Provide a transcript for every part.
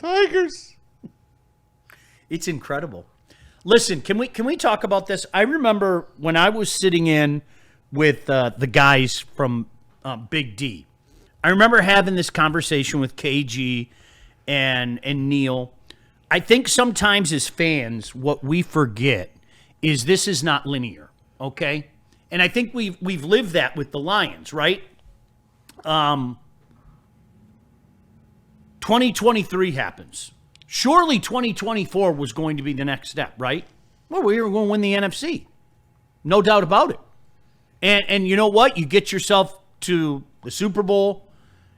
Tigers. It's incredible. Listen, can we talk about this? I remember when I was sitting in with the guys from Big D. I remember having this conversation with KG and Neil. I think sometimes as fans, what we forget is this is not linear, okay? And I think we've lived that with the Lions, right? 2023 happens. Surely 2024 was going to be the next step, right? Well, we were going to win the NFC. No doubt about it. And you know what? You get yourself to the Super Bowl,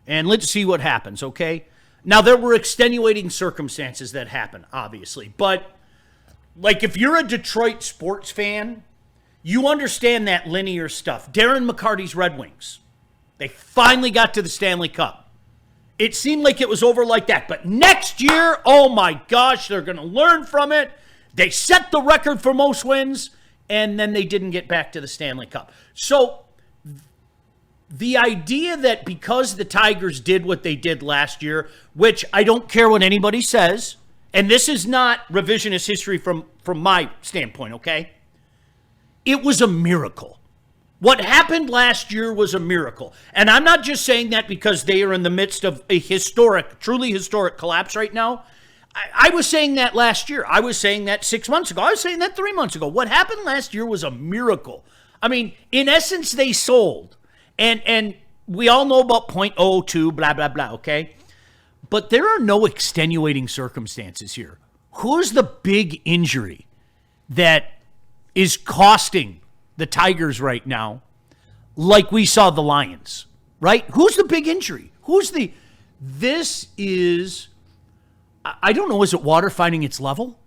and let's see what happens, okay? Now, there were extenuating circumstances that happened, obviously. But, like, if you're a Detroit sports fan, you understand that linear stuff. Darren McCarty's Red Wings, they finally got to the Stanley Cup. It seemed like it was over like that. But next year, oh my gosh, they're going to learn from it. They set the record for most wins, and then they didn't get back to the Stanley Cup. So the idea that because the Tigers did what they did last year, which I don't care what anybody says, and this is not revisionist history from my standpoint, okay? It was a miracle. What happened last year was a miracle. And I'm not just saying that because they are in the midst of a historic, truly historic collapse right now. I was saying that last year. I was saying that 6 months ago. I was saying that 3 months ago. What happened last year was a miracle. I mean, in essence, they sold. And we all know about .02, blah, blah, blah, okay? But there are no extenuating circumstances here. Who's the big injury that is costing the Tigers right now like we saw the Lions, right? Who's the big injury? This is, I don't know, is it water finding its level?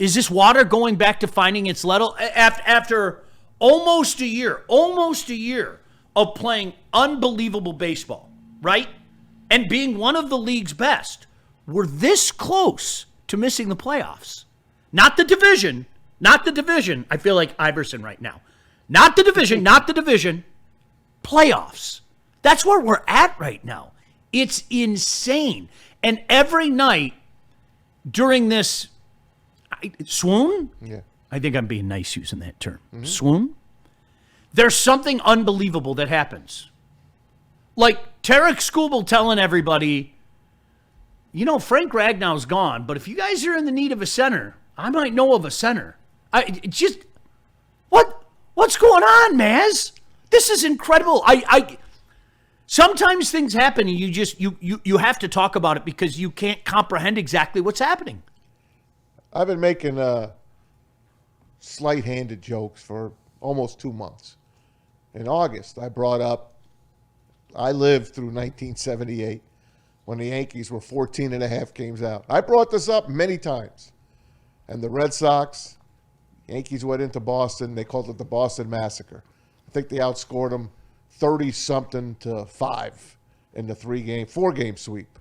Is this water going back to finding its level after almost a year of playing unbelievable baseball, right? And being one of the league's best? We're this close to missing the playoffs. Not the division. I feel like Iverson right now. Not the division. Playoffs. That's where we're at right now. It's insane. And every night during this swoon, yeah, I think I'm being nice using that term. Mm-hmm. Swoon. There's something unbelievable that happens. Like Tarek Skubal telling everybody, you know, Frank Ragnow's gone, but if you guys are in the need of a center, I might know of a center. What's going on, Maz? This is incredible. Sometimes things happen and you have to talk about it because you can't comprehend exactly what's happening. I've been making slight-handed jokes for almost 2 months. In August, I brought up, I lived through 1978 when the Yankees were 14 and a half games out. I brought this up many times. And the Red Sox, Yankees went into Boston. They called it the Boston Massacre. I think they outscored them 30-something to 5 in the 4-game sweep.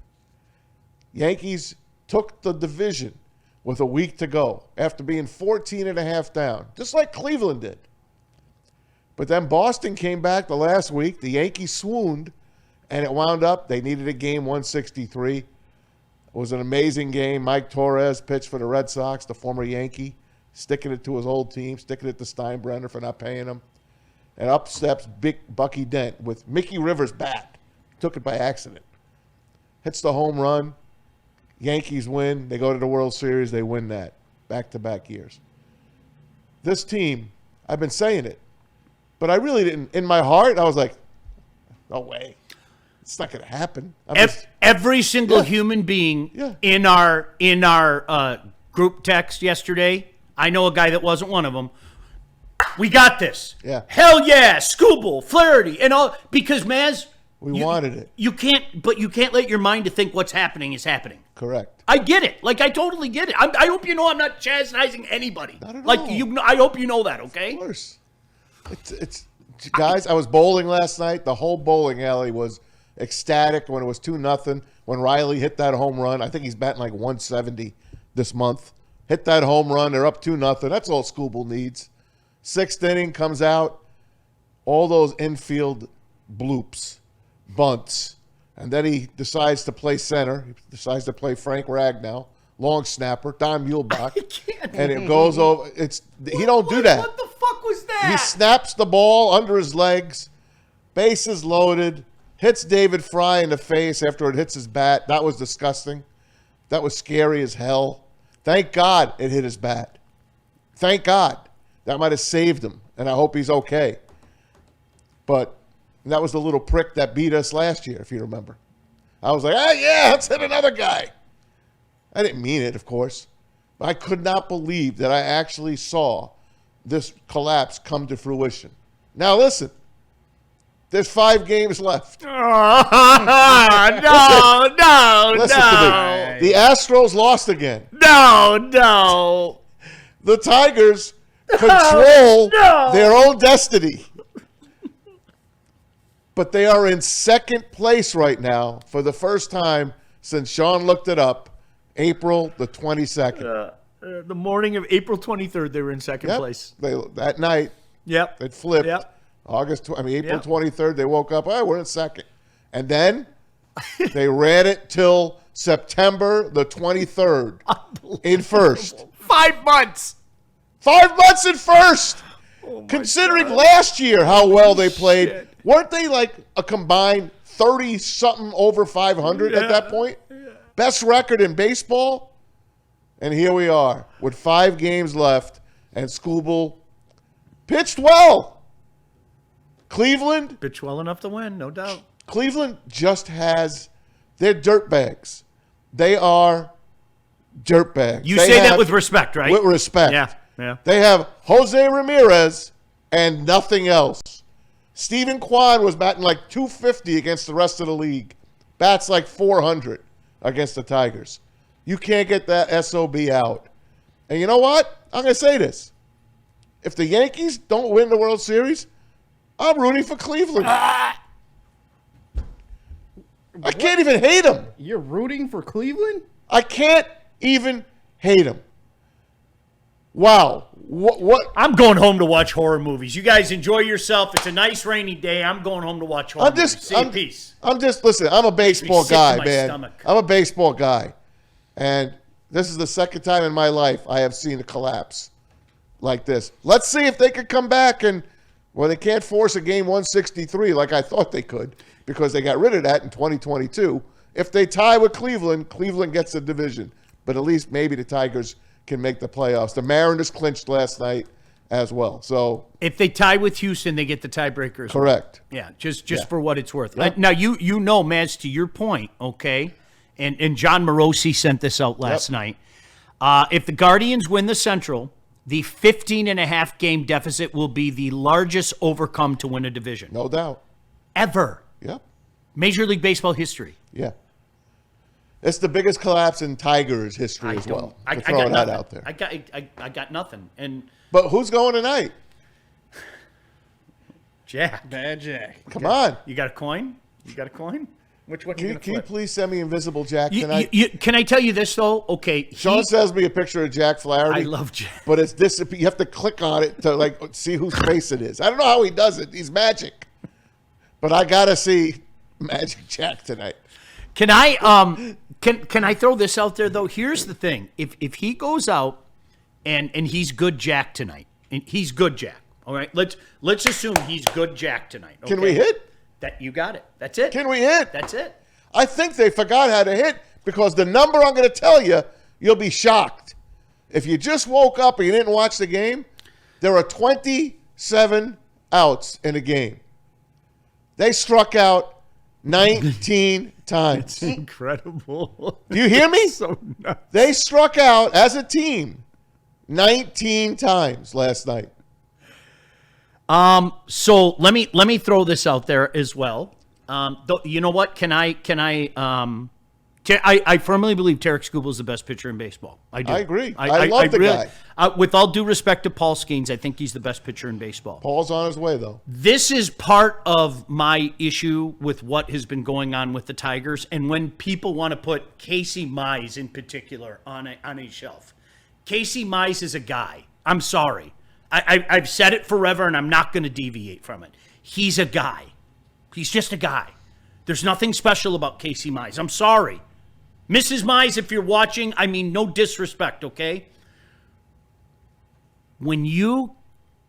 Yankees took the division with a week to go after being 14 and a half down, just like Cleveland did. But then Boston came back the last week. The Yankees swooned, and it wound up, they needed a game 163. It was an amazing game. Mike Torres pitched for the Red Sox, the former Yankee, sticking it to his old team, sticking it to Steinbrenner for not paying him. And up steps big Bucky Dent with Mickey Rivers' bat. Took it by accident. Hits the home run. Yankees win. They go to the World Series. They win that back-to-back years. This team, I've been saying it, but I really didn't. In my heart, I was like, no way. It's not going to happen. Every single human being in our group text yesterday, I know a guy that wasn't one of them. We got this. Yeah. Hell yeah, Skubal, Flaherty, and all, because Maz, we wanted it. You can't let your mind to think what's happening is happening. Correct. I get it. Like, I totally get it. I hope you know I'm not chastising anybody. Not at like all. I hope you know that. Okay. Of course. It's guys. I was bowling last night. The whole bowling alley was ecstatic when it was 2-0. When Riley hit that home run, I think he's batting like 170 this month. Hit that home run. They're up 2-0. That's all Skubal needs. 6th inning comes out. All those infield bloops, bunts, And then he decides to play center. He decides to play Frank Ragnow, long snapper, Don Muehlbach. And it goes over. He don't do that. What the fuck was that? He snaps the ball under his legs, bases loaded, hits David Fry in the face after it hits his bat. That was disgusting. That was scary as hell. Thank God it hit his bat. Thank God. That might have saved him, and I hope he's okay. But that was the little prick that beat us last year, if you remember. I was like, yeah, let's hit another guy. I didn't mean it, of course. But I could not believe that I actually saw this collapse come to fruition. Now, listen. There's 5 games left. No. Listen to me. The Astros lost again. No. The Tigers control their own destiny. But they are in second place right now for the first time since Sean looked it up, April the 22nd. The morning of April 23rd, they were in second place. That night, it flipped. Yep. April 23rd, they woke up, we're in second. And then they ran it till September the 23rd in first. 5 months. 5 months in first. Considering last year how well they played. Shit. Weren't they like a combined 30-something over 500 at that point? Yeah. Best record in baseball. And here we are with 5 games left. And Skubal pitched well. Cleveland. Pitched well enough to win, no doubt. Cleveland just has, they're dirtbags. They are dirtbags. You say that with respect, right? With respect. Yeah. They have Jose Ramirez and nothing else. Steven Kwan was batting like 250 against the rest of the league. Bats like 400 against the Tigers. You can't get that SOB out. And you know what? I'm going to say this. If the Yankees don't win the World Series, I'm rooting for Cleveland. I can't even hate them. You're rooting for Cleveland? I can't even hate them. Wow. What? I'm going home to watch horror movies. You guys enjoy yourself. It's a nice rainy day. I'm going home to watch horror movies. See you in peace. Listen, I'm a baseball guy, man. Stomach. I'm a baseball guy. And this is the second time in my life I have seen a collapse like this. Let's see if they could come back and, they can't force a game 163 like I thought they could because they got rid of that in 2022. If they tie with Cleveland, Cleveland gets the division. But at least maybe the Tigers can make the playoffs. The Mariners clinched last night as well. So if they tie with Houston, they get the tiebreakers. Correct. Yeah, just for what it's worth. Yep. Now you know, Maz, to your point, okay, and John Morosi sent this out last night. If the Guardians win the Central, the 15.5 game deficit will be the largest overcome to win a division. No doubt. Ever. Yep. Major League Baseball history. Yeah. It's the biggest collapse in Tigers history as well. I throwing got that nothing. out there. I got nothing. But who's going tonight? Jack. Bad Jack. Come on. You got a coin? Which one Can you please send me Invisible Jack tonight? Can I tell you this, though? Okay. Sean sends me a picture of Jack Flaherty. I love Jack. But it's this. You have to click on it to see whose face it is. I don't know how he does it. He's magic. But I got to see Magic Jack tonight. Can I can I throw this out there, though? Here's the thing. If he goes out and he's good Jack tonight, and he's good Jack, all right? Let's assume he's good Jack tonight. Okay? Can we hit? That you got it. That's it. Can we hit? That's it. I think they forgot how to hit because the number I'm going to tell you, you'll be shocked. If you just woke up and you didn't watch the game, there are 27 outs in a game. They struck out 19 times. It's incredible. Do you hear me? So nuts. They struck out as a team 19 times last night. So let me throw this out there as well. You know what? I firmly believe Tarek Skubal is the best pitcher in baseball. I do. I agree. I love the guy. With all due respect to Paul Skeens, I think he's the best pitcher in baseball. Paul's on his way, though. This is part of my issue with what has been going on with the Tigers, and when people want to put Casey Mize in particular on a shelf. Casey Mize is a guy. I'm sorry. I've said it forever, and I'm not going to deviate from it. He's a guy. He's just a guy. There's nothing special about Casey Mize. I'm sorry. Mrs. Mize, if you're watching, I mean, no disrespect, okay? When you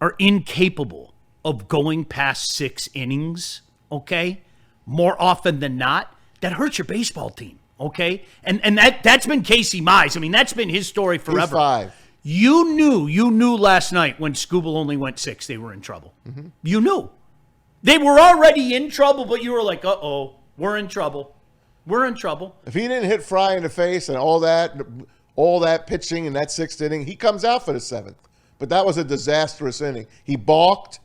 are incapable of going past 6 innings, okay, more often than not, that hurts your baseball team, okay? And that's been Casey Mize. I mean, that's been his story forever. He's 5. You knew last night when Scooble only went 6, they were in trouble. Mm-hmm. You knew. They were already in trouble, but you were like, uh-oh, we're in trouble. We're in trouble. If he didn't hit Fry in the face and all that pitching in that 6th inning, he comes out for the 7th. But that was a disastrous inning. He balked,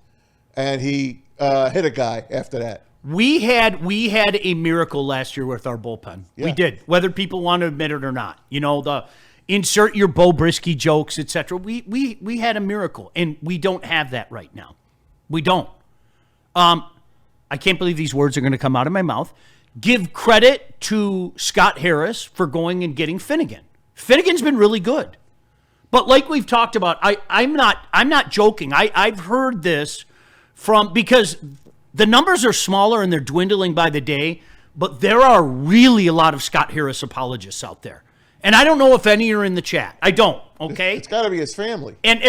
and he hit a guy after that. We had a miracle last year with our bullpen. Yeah. We did, whether people want to admit it or not. You know, the insert your Bo Brisky jokes, etc. We had a miracle, and we don't have that right now. We don't. I can't believe these words are going to come out of my mouth. Give credit to Scott Harris for going and getting Finnegan. Finnegan's been really good. But like we've talked about, I'm not joking. I've heard this because the numbers are smaller and they're dwindling by the day, but there are really a lot of Scott Harris apologists out there. And I don't know if any are in the chat. I don't, okay? It's got to be his family. And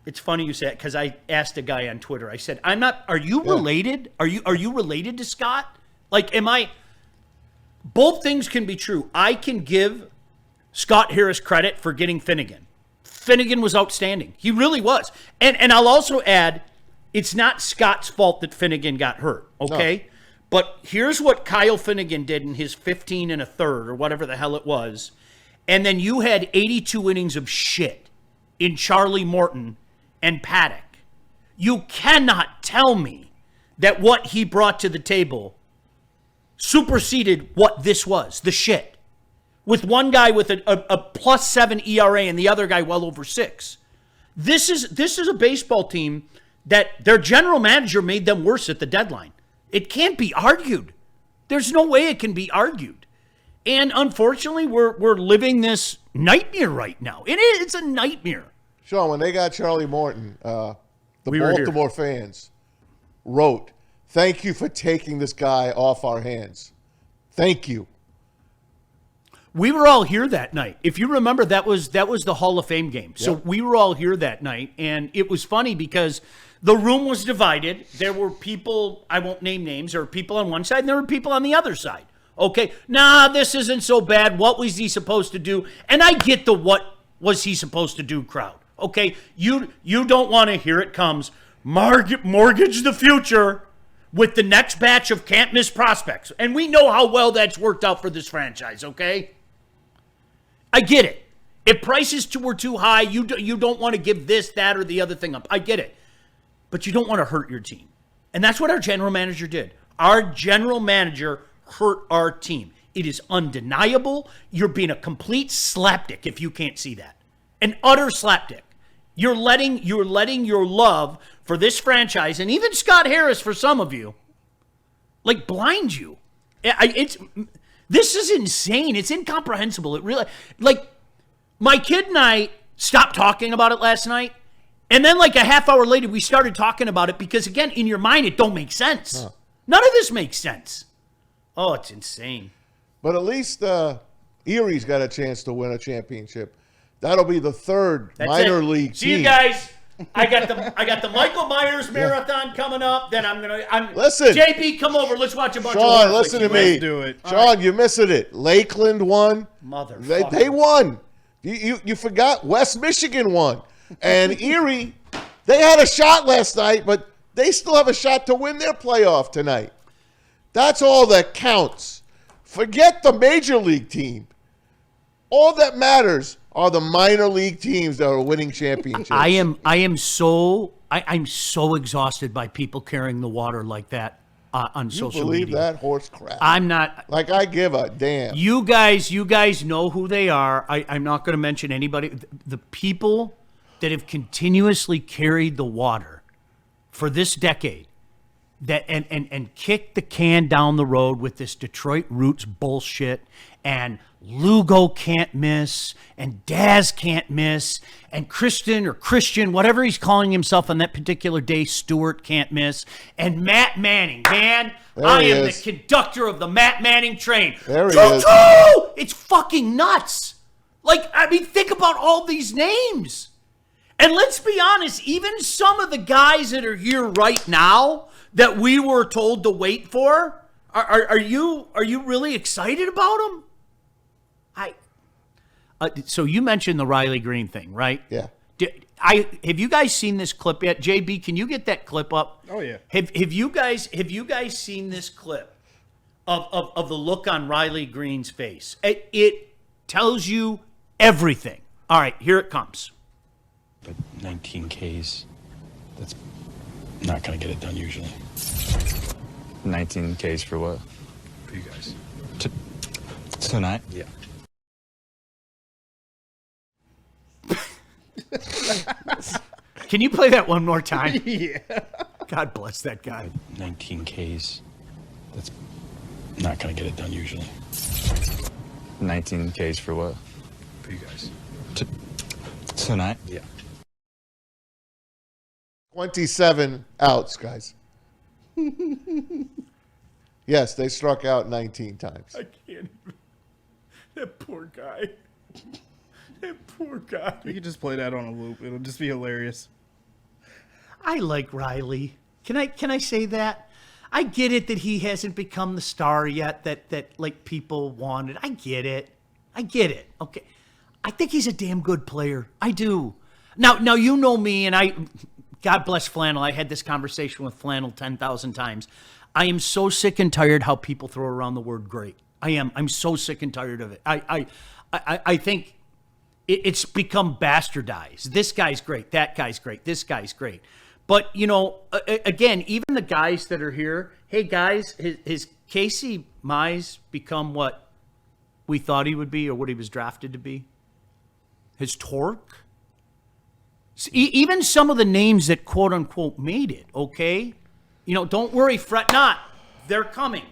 it's funny you say it because I asked a guy on Twitter. I said, are you related? Are you related to Scott? Like, both things can be true. I can give Scott Harris credit for getting Finnegan. Finnegan was outstanding. He really was. And I'll also add, it's not Scott's fault that Finnegan got hurt, okay? No. But here's what Kyle Finnegan did in his 15 and a third or whatever the hell it was. And then you had 82 innings of shit in Charlie Morton and Paddock. You cannot tell me that what he brought to the table superseded what this was, the shit. With one guy with a +7 ERA and the other guy well over 6. This is a baseball team that their general manager made them worse at the deadline. It can't be argued. There's no way it can be argued. And unfortunately, we're living this nightmare right now. It's a nightmare. Sean, when they got Charlie Morton, the Baltimore fans wrote, "Thank you for taking this guy off our hands. Thank you." We were all here that night. If you remember, that was the Hall of Fame game. So we were all here that night, and it was funny because the room was divided. There were people, I won't name names, there were people on one side and there were people on the other side. Okay, this isn't so bad. What was he supposed to do? And I get the what was he supposed to do crowd. Okay, you don't want to hear it comes, mortgage the future with the next batch of can't miss prospects. And we know how well that's worked out for this franchise, okay? I get it. If prices were too high, you don't want to give this, that, or the other thing up. I get it. But you don't want to hurt your team. And that's what our general manager did. Our general manager hurt our team. It is undeniable. You're being a complete slapdick if you can't see that. An utter slapdick. You're letting your love for this franchise, and even Scott Harris for some of you, like blind you. This is insane. It's incomprehensible. It really, like, my kid and I stopped talking about it last night. And then like a half hour later, we started talking about it because, again, in your mind, it don't make sense. Huh. None of this makes sense. Oh, it's insane. But at least Erie's got a chance to win a championship. That'll be the third minor league See team. You guys. I got the Michael Myers marathon coming up. Then listen. JP, come over. Let's watch a bunch of Sean, listen to me. Let's do it. Sean, right. You're missing it. Lakeland won. Motherfucker. They won. You forgot West Michigan won. And Erie, they had a shot last night, but they still have a shot to win their playoff tonight. That's all that counts. Forget the major league team. All that matters are the minor league teams that are winning championships. I'm so exhausted by people carrying the water like that on social media. You believe that horse crap? I'm not. Like, I give a damn. You guys know who they are. I'm not going to mention anybody. The people that have continuously carried the water for this decade that and kick the can down the road with this Detroit Roots bullshit, and Lugo can't miss, and Daz can't miss, and Christian, whatever he's calling himself on that particular day, Stewart can't miss, and Matt Manning, man, I am the conductor of the Matt Manning train. There he is. It's fucking nuts. Like, I mean, think about all these names. And let's be honest, even some of the guys that are here right now that we were told to wait for, are you really excited about them? So you mentioned the Riley Green thing, right? Yeah. Have you guys seen this clip yet? JB, can you get that clip up? Oh yeah. Have you guys seen this clip of the look on Riley Green's face? It tells you everything. All right, here it comes. But 19 Ks, that's not going to get it done usually. 19 Ks for what? For you guys. Tonight? Yeah. Can you play that one more time? Yeah. God bless that guy. 19 Ks, that's not going to get it done usually. 19 Ks for what? For you guys. Tonight? Yeah. 27 outs, guys. Yes, they struck out 19 times. I can't even. That poor guy. That poor guy. We could just play that on a loop. It'll just be hilarious. I like Riley. Can I say that? I get it that he hasn't become the star yet that like people wanted. I get it. Okay. I think he's a damn good player. I do. Now you know me, and God bless Flannel. I had this conversation with Flannel 10,000 times. I am so sick and tired how people throw around the word great. I am. I'm so sick and tired of it. I think it's become bastardized. This guy's great. That guy's great. This guy's great. But, you know, again, even the guys that are here, hey, guys, has Casey Mize become what we thought he would be or what he was drafted to be? His torque? Even some of the names that quote-unquote made it, okay? You know, don't worry, fret not. They're coming.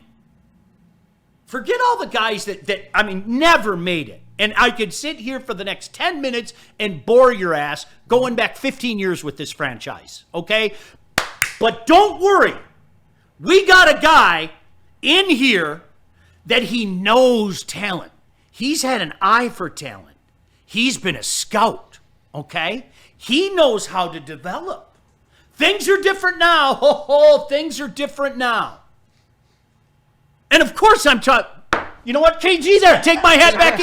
Forget all the guys that never made it. And I could sit here for the next 10 minutes and bore your ass going back 15 years with this franchise, okay? But don't worry. We got a guy in here that he knows talent. He's had an eye for talent. He's been a scout, okay? He knows how to develop. Things are different now. Things are different now. And of course I'm talking. You know what, KG there? Take my hat back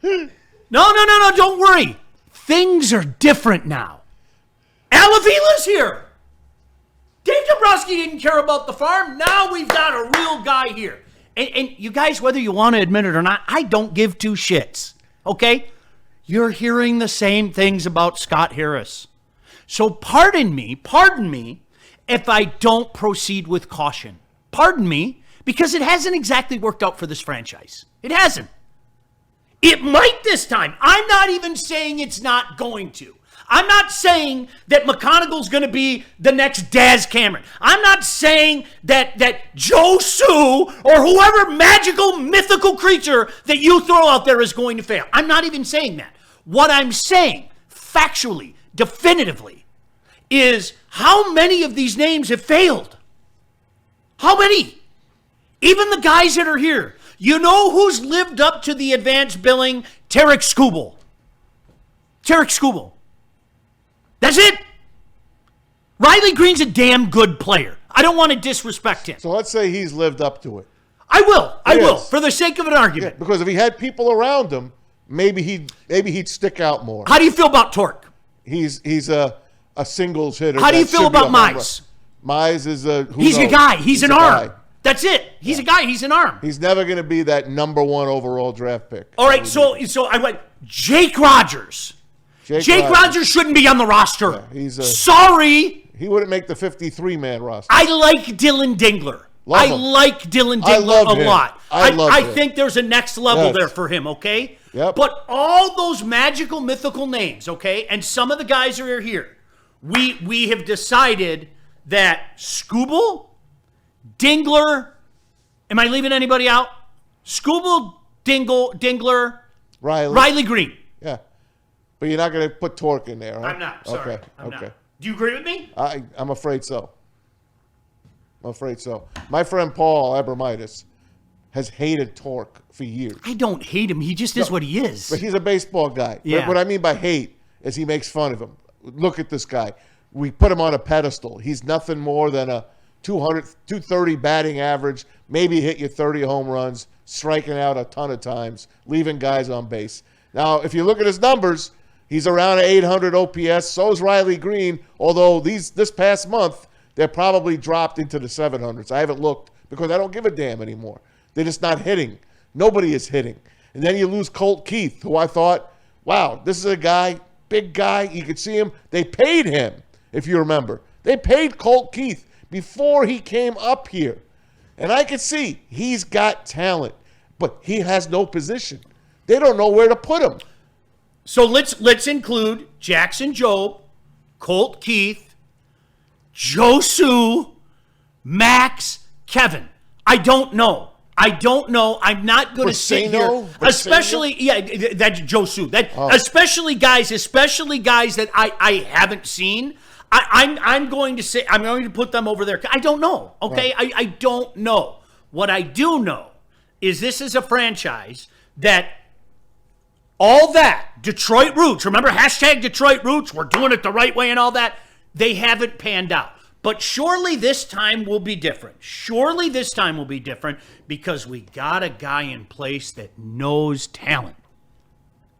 again. No, don't worry. Things are different now. Al Avila's here. Dave Dombrowski didn't care about the farm. Now we've got a real guy here. And you guys, whether you want to admit it or not, I don't give two shits, okay? You're hearing the same things about Scott Harris. So pardon me if I don't proceed with caution. Pardon me, because it hasn't exactly worked out for this franchise. It hasn't. It might this time. I'm not even saying it's not going to. I'm not saying that McConaughey's going to be the next Daz Cameron. I'm not saying that Joe Sue or whoever magical, mythical creature that you throw out there is going to fail. I'm not even saying that. What I'm saying, factually, definitively, is how many of these names have failed? How many? Even the guys that are here. You know who's lived up to the advanced billing? Tarek Skubal. That's it. Riley Green's a damn good player. I don't want to disrespect him. So let's say he's lived up to it. I will, Yes. for the sake of an argument. Yeah, because if he had people around him, maybe he'd stick out more. How do you feel about Torque? He's a singles hitter. How do you That feel should be a about home run. Mize? Mize is a He's a guy. He's an a arm. guy. That's it. He's a guy. He's an arm. He's never going to be that number one overall draft pick. All right, so I went Jake Rogers. Jake Rogers shouldn't be on the roster. Yeah, Sorry. He wouldn't make the 53-man roster. I like Dylan Dingler. Love I him. like Dylan I Dingler love a him. lot. I love I him. think there's a next level Yes. there for him, okay? Yep. But all those magical, mythical names, okay, and some of the guys who are here, we have decided that Skubal, Dingler, am I leaving anybody out? Skubal, Dingler, Riley Green. Yeah. But you're not going to put Torque in there, huh? I'm not. Sorry. Okay. I'm not. Do you agree with me? I'm afraid so. My friend Paul Abramitis has hated Torque for years. I don't hate him. He just is what he is. But he's a baseball guy. Yeah. But what I mean by hate is he makes fun of him. Look at this guy. We put him on a pedestal. He's nothing more than a 230 batting average, maybe hit you 30 home runs, striking out a ton of times, leaving guys on base. Now, if you look at his numbers, he's around an 800 OPS. So is Riley Green, although this past month, they're probably dropped into the 700s. I haven't looked because I don't give a damn anymore. They're just not hitting. Nobody is hitting. And then you lose Colt Keith, who I thought, wow, this is a guy, big guy. You could see him. They paid him, if you remember. They paid Colt Keith before he came up here. And I could see he's got talent, but he has no position. They don't know where to put him. So let's include Jackson Jobe, Colt Keith, Josu, Max, Kevin. I don't know. I'm not going to sit here. Especially, that's Josu. Especially guys that I haven't seen. I'm going to say, I'm going to put them over there. I don't know. Okay. Right. I don't know. What I do know is this is a franchise that all that Detroit roots, remember hashtag Detroit roots, we're doing it the right way and all that. They haven't panned out. But surely this time will be different. Surely this time will be different because we got a guy in place that knows talent.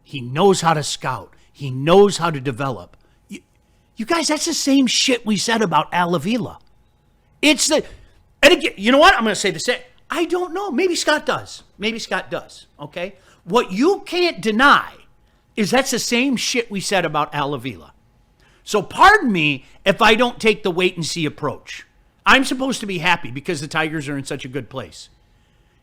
He knows how to scout. He knows how to develop. You guys, that's the same shit we said about Al Avila. And again, you know what? I'm going to say the same. I don't know. Maybe Scott does. Okay? What you can't deny is that's the same shit we said about Al Avila. So pardon me if I don't take the wait and see approach. I'm supposed to be happy because the Tigers are in such a good place.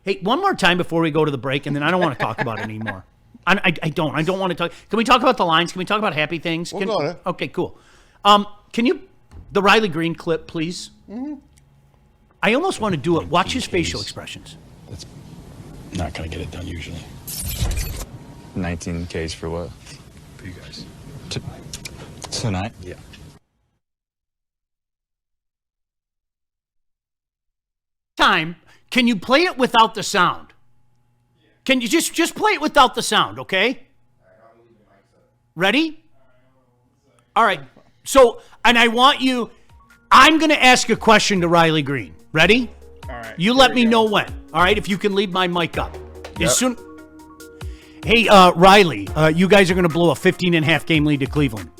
Hey, one more time before we go to the break, and then I don't want to talk about it anymore. I don't want to talk. Can we talk about the lines? Can we talk about happy things? Okay, cool. Can you, the Riley Green clip, please? Mm-hmm. I almost want to do it. Watch his facial expressions. That's not going to get it done usually. 19 Ks for what? For you guys. Tonight? Yeah. Time, can you play it without the sound? Can you just play it without the sound, okay? Ready? All right. So, and I want you, I'm going to ask a question to Riley Green. Ready? All right. You let me know when. All right, if you can leave my mic up. Yep. Hey, Riley, you guys are going to blow a 15-and-a-half game lead to Cleveland.